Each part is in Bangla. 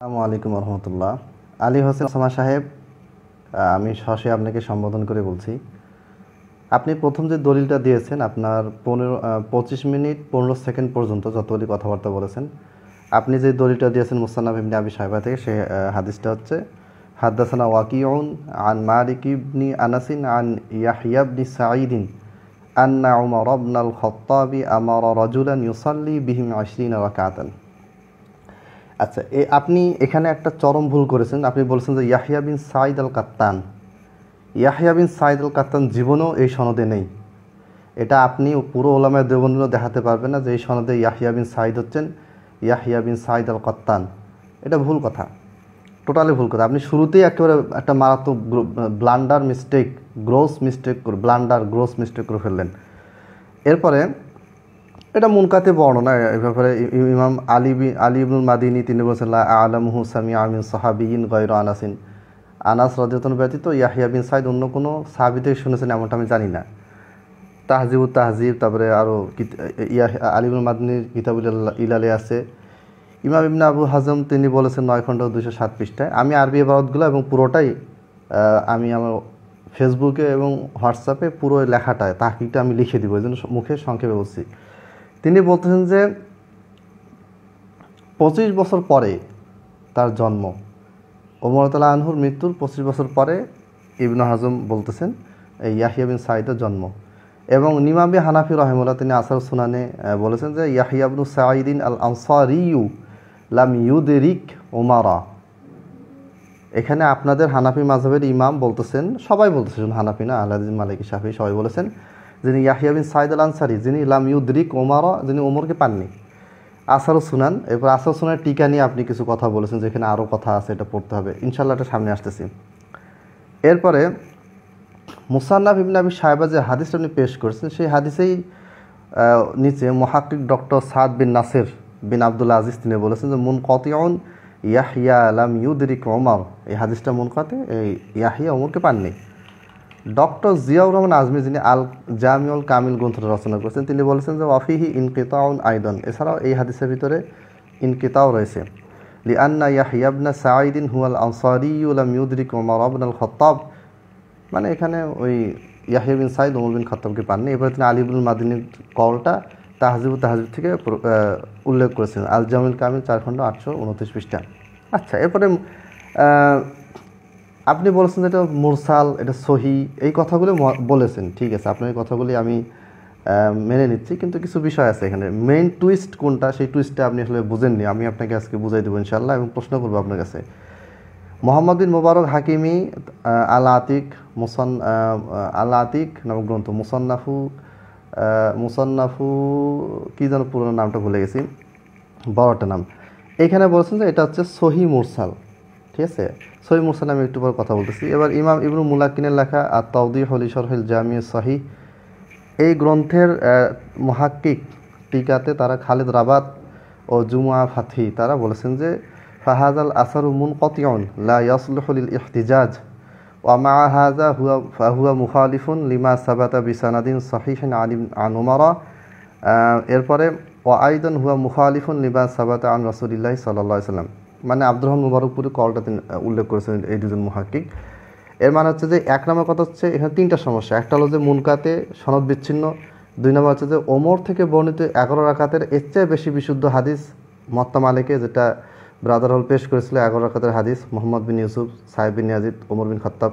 আসসালামু আলাইকুম রহমতুল্লাহ। আলী হোসেন ওসামা সাহেব, আমি সরাসরি আপনাকে সম্বোধন করে বলছি। আপনি প্রথম যে দলিলটা দিয়েছেন, আপনার 25 মিনিট 15 সেকেন্ড পর্যন্ত যতগুলি কথাবার্তা বলেছেন, আপনি যে দলিলটা দিয়েছেন মুসান্নাফ ইবনে আবি শাইবা থেকে, সেই হাদিসটা হচ্ছে হাদ্দাসানা ওয়াকিউন আন মালিক ইবনি আনাসিন আন ইয়াহইয়া ইবনি সাঈদিন আন্না উমর ইবনুল খাত্তাবি আমারা রাজুলান ইউসাল্লি বিহিম 20 রাকাতান। আচ্ছা, আপনি এখানে একটা চরম ভুল করেছেন। আপনি বলছেন যে ইয়াহইয়া বিন সাঈদ আল কাত্তান। ইয়াহইয়া বিন সাঈদ আল কাত্তান জীবনেও এই সনদে নেই। এটা আপনি পুরো ওলামায়ে দেওবন্দিও দেখাতে পারবেন না যে এই সনদে ইয়াহইয়া বিন সাঈদ হচ্ছেন ইয়াহইয়া বিন সাঈদ আল কাত্তান। এটা ভুল কথা, টোটালি ভুল কথা। আপনি শুরুতেই একেবারে একটা মারাত্মক গ্রোস মিস্টেক করে ফেললেন। এরপরে এটা মুনকাতে বর্ণনা, এই ব্যাপারে ইমাম আলী ইবনুল মাদিনী তিনি বলেছেন লা আ'লামুহু সামিআ মিন সাহাবিয়্যিন গায়রা আনাস রাদিয়াল্লাহু ব্যতীত ইয়াহইয়া বিন সাঈদ অন্য কোনো সাহাবী থেকে শুনেছেন এমনটা আমি জানি না। তাহজিব, তারপরে আরও আলী ইবনুল মাদিনীর কিতাবুল ইলালে আছে। ইমাম ইবনে আবু হাজম তিনি বলেছেন 9 খণ্ড 207 পৃষ্ঠায়। আমি আরবি ইবারতগুলো এবং পুরোটাই আমি আমার ফেসবুকে এবং হোয়াটসঅ্যাপে পুরো লেখাটায় তাহকিকটা আমি লিখে দিব, এই জন্য মুখে সংক্ষেপে বলছি। তিনি বলতেছেন যে 25 বছর পরে তার জন্ম, ওমর রাদিয়াল্লাহু আনহুর মৃত্যুর 25 বছর পরে ইবনে হাজম বলতেছেন এই ইয়াহইয়া বিন সাঈদের জন্ম। এবং ইমাম হানাফি রাহিমাহুল্লাহ তিনি আসার সুনানে বলেছেন যে ইয়াহইয়া ইবনু সাঈদিন আল আনসারিয়ু লাম ইউদরিক ওমারা। এখানে আপনাদের হানাফি মাযহাবের ইমাম বলতেছেন, সবাই বলতেছেন, হানাফি না, আহলে হাদিস মালিকি শাফিঈ সবাই বলেছেন যিনি ইয়াহইয়া বিন সাঈদ আল আনসারি, যিনি লাম ইউদরিক ওমারা, যিনি ওমরকে পাননি। আসার সুনান, এরপর আসার সুনানের টিকা নিয়ে আপনি কিছু কথা বলেছেন, যেখানে আরও কথা আছে, এটা পড়তে হবে ইনশাআল্লাহ, এটা সামনে আসতেছি। এরপরে মুসান্নাফ ইবনে আবি শাইবা যে হাদিসটা আপনি পেশ করেছেন, সেই হাদিসেই নিচে মুহাক্কিক ডক্টর সাদ বিন নাসির বিন আব্দুল আজিজ তিনি বলেছেন যে মুনকাতিউন ইয়াহইয়া লাম ইউদরিক ওমর। এই হাদিসটা মুনকাতি, এই ইয়াহইয়া ওমরকে পাননি। ডক্টর জিয়াউর রহমান আজমি যিনি আল জামিউল কামিল গ্রন্থটা রচনা করেছেন, তিনি বলেছেন যে ওয়াফিহি ইনকিতাউন আইদান, এছাড়াও এই হাদিসের ভিতরে ইনকিতাও রয়েছে। লিআন্না ইয়াহইয়া ইবনে সাঈদিন হুয়াল আনসারিয়্যু লাম ইউদরিক ওমর ইবনুল খাত্তাব, মানে এখানে ওই ইয়াহইয়া বিন সাঈদ ওমর বিন খাত্তাবকে পাননি। এরপরে তিনি আলী ইবনুল মাদিনীর কওলটা তাহজিব থেকে উল্লেখ করেছেন, আল জামিউল কামিল 4 খণ্ড 829 পৃষ্ঠা। আচ্ছা, এরপরে আপনি বলেছেন যে এটা মুরসাল, এটা সহি, এই কথাগুলো বলেছেন, ঠিক আছে, আপনার এই কথাগুলি আমি মেনে নিচ্ছি, কিন্তু কিছু বিষয় আছে এখানে। মেইন টুইস্ট কোনটা, সেই টুইস্টটা আপনি আসলে বুঝেননি। আমি আপনাকে আজকে বুঝাই দেবো ইনশাআল্লাহ, এবং প্রশ্ন করবো আপনার কাছে। মোহাম্মদ বিন মুবারক হাকিমি আল আতিক নামক গ্রন্থ, মুসান্নাফু কি যেন পুরো নামটা ভুলে গেছি, বড়টা নাম, এখানে বলেছেন যে এটা হচ্ছে সহি মুরসাল, ঠিক আছে। সহি মুরসাল আমি একটু পর কথা বলতেছি। এবার ইমাম ইবনু মুলাক্কিনের লেখা আর তাওদীহুল লিশরহিল জামি সহিহ, এই গ্রন্থের মুহাক্কিক টিকাতে তারা খালিদ রাবাত ও জুমা ফাতহি তারা বলেছেন যে ফাহাজাল আসারু মুনকাতিউন লা ইয়াসলুহু লিল ইহতিজাজ ওয়া মা হাযা হুয়া মুখালিফুন লিমা সাবাতা বিসানাদিন সহিহিন আন উমারা। এরপরে ওয়া আইদান হুয়া মুখালিফুন লিমা সাবাতা আন রাসূলিল্লাহি সাল্লাল্লাহু আলাইহি ওয়াসাল্লাম, মানে আব্দুর রহমান মুবারকপুরি কলটা তিনি উল্লেখ করেছেন এই দুজন মুহাক্কিক। এর মানে হচ্ছে যে 1 নম্বর কথা হচ্ছে এখানে 3টা সমস্যা। একটা হলো যে মুনকাতে সনদ বিচ্ছিন্ন, 2 নম্বর হচ্ছে যে ওমর থেকে বর্ণিত 11 রাকাতের এর চেয়ে বেশি বিশুদ্ধ হাদিস মুওয়াত্তা মালিকে, যেটা ব্রাদার হল পেশ করেছিল 11 রাকাতের হাদিস, মোহাম্মদ বিন ইউসুফ, সাহেব বিন ইয়াজিদ, ওমর বিন খাত্তাব,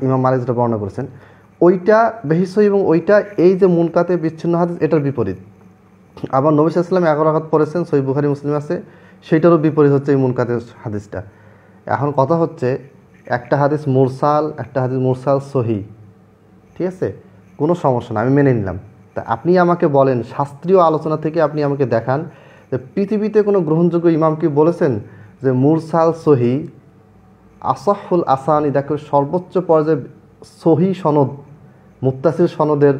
ইমাম মালিক যেটা বর্ণনা করেছেন ওইটা বেশি সহিহ, এবং ওইটা এই যে মুনকাতে বিচ্ছিন্ন হাদিস এটার বিপরীত। আবার নবী সাল্লাল্লাহু আলাইহি ওয়াসাল্লাম 11 রাকাত পড়েছেন, সহিহ বুখারী মুসলিম আছে, সেইটারও বিপরীত হচ্ছে এই মুনকাতের হাদিসটা। এখন কথা হচ্ছে একটা হাদিস মুরসাল, একটা হাদিস মুরসাল সহি, ঠিক আছে, কোনো সমস্যা না, আমি মেনে নিলাম। তা আপনি আমাকে বলেন, শাস্ত্রীয় আলোচনা থেকে আপনি আমাকে দেখান যে পৃথিবীতে কোনো গ্রহণযোগ্য ইমাম কি বলেছেন যে মুরসাল সহি আসাহুল আসানি, দেখো সর্বোচ্চ পর্যায়ে সহি সনদ মুত্তাসিল সনদের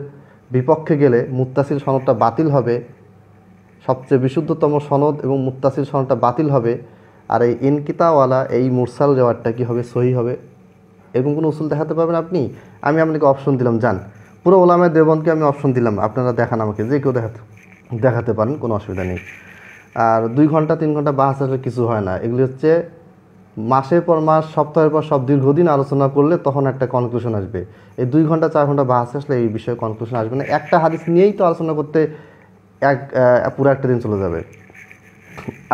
বিপক্ষে গেলে মুত্তাসিল সনদটা বাতিল হবে, সবচেয়ে বিশুদ্ধতম সনদ এবং মুত্তাসিল সনদটা বাতিল হবে, আর এই ইনকিতাওয়ালা এই মুরসাল রেওয়ায়তটা কি হবে, সহি হবে। এরকম কোনো উসুল দেখাতে পারবেন আপনি? আমি আপনাকে অপশন দিলাম, যান পুরো ওলামায়ে দেওবন্দকে আমি অপশন দিলাম, আপনারা দেখান আমাকে, যে কেউ দেখাতে পারেন, কোনো অসুবিধা নেই। আর 2 ঘন্টা 3 ঘন্টা বাহাস আসলে কিছু হয় না। এগুলি হচ্ছে মাসের পর মাস, সপ্তাহের পর সব দীর্ঘদিন আলোচনা করলে তখন একটা কনক্লুশন আসবে। এই 2 ঘন্টা 4 ঘন্টা বাহাস আসলে এই বিষয়ে কনক্লুশন আসবে না। একটা হাদিস নিয়েই তো আলোচনা করতে পুরো একটা দিন চলে যাবে।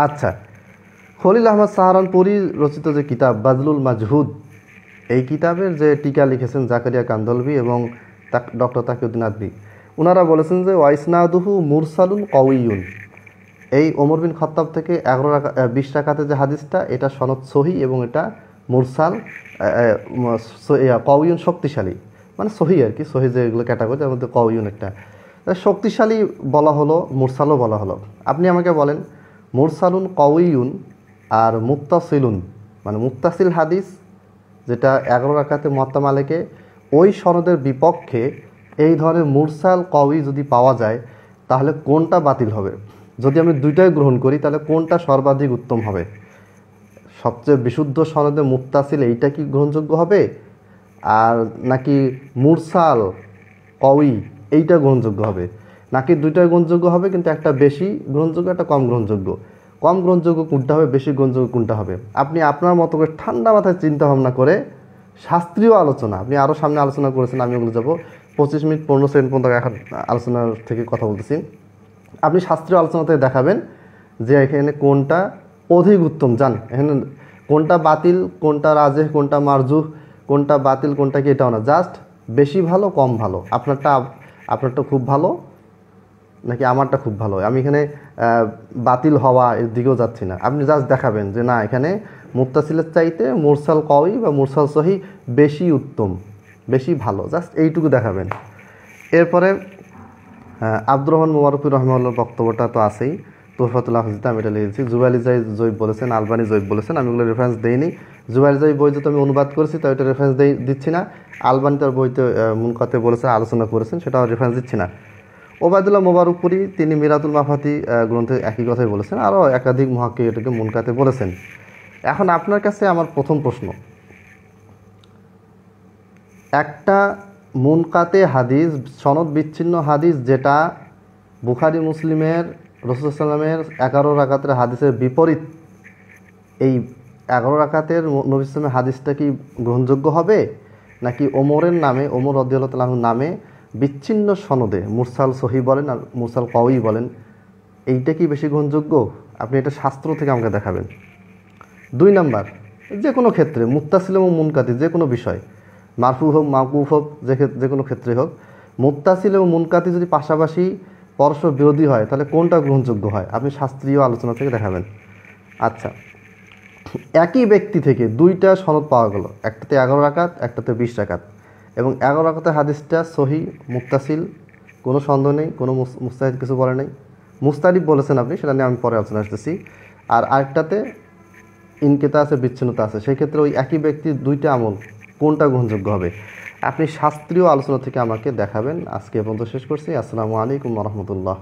আচ্ছা, খলিল আহমদ সাহারানপুরি রচিত যে কিতাব বাজলুল মাজহুদ, এই কিতাবের যে টিকা লিখেছেন জাকারিয়া কান্দলভি এবং ডক্টর তাকিউদ্দিন আদবি, ওনারা বলেছেন যে ওয়াইসনাদুহু মুরসালুন কওয়িয়ুন, এই ওমর বিন খাত্তাব থেকে 20 রাকাতে যে হাদিসটা, এটা সনদ সহি এবং এটা মুরসাল কওয়িয়ুন শক্তিশালী, মানে সহি আর কি, সহি যেগুলো ক্যাটাগরি তার মধ্যে কওয়িয়ুন একটা শক্তিশালী বলা হলো, মুরসালও বলা হলো। আপনি আমাকে বলেন মুরসালুন কওয়িয়ুন আর মুত্তাসিলুন, মানে মুত্তাসিল হাদিস যেটা 11 রাকাতে মুয়াত্তা মালিকে, ওই সনদের বিপক্ষে এই ধরনের মুরসাল কওয়ি যদি পাওয়া যায় তাহলে কোনটা বাতিল হবে? যদি আমি দুইটাই গ্রহণ করি তাহলে কোনটা সর্বাধিক উত্তম হবে? সবচেয়ে বিশুদ্ধ সনদে মুত্তাসিল এইটা কি গ্রহণযোগ্য হবে, আর নাকি মুরসাল কওয়ি এইটা গ্রহণযোগ্য হবে? নাকি দুইটাই গ্রহণযোগ্য হবে কিন্তু একটা বেশি গ্রহণযোগ্য একটা কম গ্রহণযোগ্য? কম গ্রহণযোগ্য কোনটা হবে, বেশি গ্রহণযোগ্য কোনটা হবে? আপনি আপনার মতো করে ঠান্ডা মাথায় চিন্তা ভাবনা করে শাস্ত্রীয় আলোচনা, আপনি আরও সামনে আলোচনা করেছেন, আমি ওগুলো যাবো 25 মিনিট 15 সেকেন্ড পর্যন্ত এখন আলোচনার থেকে কথা বলতেছি। আপনি শাস্ত্রীয় আলোচনা থেকে দেখাবেন যে এখানে কোনটা অধিক উত্তম। জান এখানে কোনটা বাতিল, কোনটা রাজেহ, কোনটা মারজুহ, কোনটা বাতিল, কোনটা কি, এটাও না, জাস্ট বেশি ভালো কম ভালো, আপনারটা খুব ভালো নাকি আমারটা খুব ভালো। আমি এখানে বাতিল হওয়া এর দিকেও যাচ্ছি না, আপনি জাস্ট দেখাবেন যে না এখানে মুত্তাসিলের চাইতে মুরসাল কওয়ি বা মুরসাল সহি বেশি উত্তম, বেশি ভালো, জাস্ট এইটুকু দেখাবেন। এরপরে আব্দুর রহমান মোবারকুর রহমানুল্লাহর বক্তব্যটা তো আছেই, তোহফাতুল্লাহ হাফিজতে আমি এটা লিখেছি। জুবাইলি জাই জৈব বলেছেন, আলবানি জৈব বলেছেন, আমি ওগুলো রেফারেন্স দেইনি। জুবাইলি জাই বই যেহেতু আমি অনুবাদ করেছি তাই ওইটা রেফারেন্স দিচ্ছি না। আলবানি তার বইতে মুনকাতে বলেছেন, আলোচনা করেছেন, সেটাও রেফারেন্স দিচ্ছি না। ওবায়দুল্লাহ মোবারকপুরি তিনি মিরাতুল মাফাতি গ্রন্থে একই কথাই বলেছেন, আরও একাধিক মুহাক্কিক এটাকে মুনকাতে বলেছেন। এখন আপনার কাছে আমার প্রথম প্রশ্ন, একটা মুনকাতে হাদিস, সনদ বিচ্ছিন্ন হাদিস, যেটা বুখারী মুসলিমের রাসূল সাল্লামের 11 রাকাতের হাদিসের বিপরীত, এই 11 রাকাতের নবী সাল্লামের হাদিসটা কি গ্রহণযোগ্য হবে, নাকি ওমরের নামে, ওমর রাদিয়াল্লাহু তাআলা আনহুর নামে বিচ্ছিন্ন সনদে মুরসাল সহি বলেন আর মুরসাল কওয়ি বলেন, এইটা কি বেশি গ্রহণযোগ্য? আপনি এটা শাস্ত্র থেকে আমাকে দেখাবেন। 2 নাম্বার, যে কোনো ক্ষেত্রে মুত্তাসিল এবং মুনকাতি যে কোনো বিষয়, মারফু হোক মাওকুফ হোক, যে কোনো ক্ষেত্রে হোক, মুত্তাসিল এবং মুনকাতি যদি পাশাপাশি পরস্পর বিরোধী হয় তাহলে কোনটা গ্রহণযোগ্য হয়? আপনি শাস্ত্রীয় আলোচনা থেকে দেখাবেন। আচ্ছা, একই ব্যক্তি থেকে 2টা সনদ পাওয়া গেল, একটাতে 11 রাকাত, একটাতে 20 রাকাত, এবং 11 রাকাতের হাদিসটা সহি মুত্তাসিল, কোনো সন্দেহ নেই, কোনো মুস্তাহিদ কিছু বলে নেই, মুস্তারিব বলেছেন আপনি, সেটা নিয়ে আমি পরে আলোচনা আসতেছি। আর আরেকটাতে ইনকিতা আছে, বিচ্ছিন্নতা আছে, সেই ক্ষেত্রে ওই একই ব্যক্তির 2টা আমল কোনটা গ্রহণযোগ্য হবে? আপনি শাস্ত্রীয় আলোচনা থেকে আমাকে দেখাবেন। আজকে এ পর্যন্ত শেষ করছি। আসসালামু আলাইকুম ওয়া রাহমাতুল্লাহ।